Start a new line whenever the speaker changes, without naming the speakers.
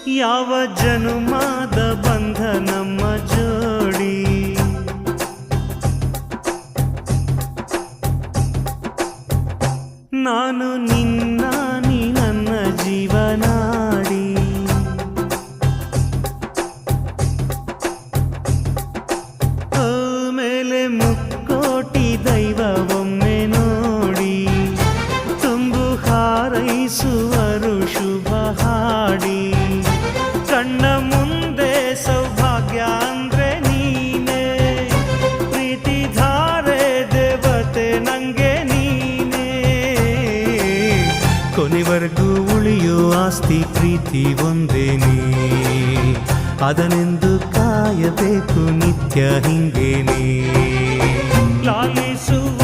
ಯಾವ ಜನುಮಾದ ಬಂಧ ನಮ್ಮ ಜೋಡಿ. ನಾನು ನಿನ್ನ ನೀ ನನ್ನ ಜೀವನಾಡಿ. ಮೇಲೆ ಮುಕ್ಕೋಟಿ ದೈವ ಒಮ್ಮೆ ನೋಡಿ, ತುಂಬು ಹಾರೈಸುವರು ಶುಭ ಹಾಡಿ. ಕಣ್ಣ ಮುಂದೆ ಸೌಭಾಗ್ಯ ಅಂದ್ರೆ ನೀನೇ, ಪ್ರೀತಿ ಧಾರೆ ದೇವತೆ ನಂಗೆ ನೀನೇ. ಕೊನೆವರೆಗೂ ಉಳಿಯೋ ಆಸ್ತಿ ಪ್ರೀತಿ ಒಂದೇನೇ, ಅದನೆಂದು ಕಾಯಬೇಕು ನಿತ್ಯ ಹಿಂಗೇನೆ. ಲಾಲಿಸುವ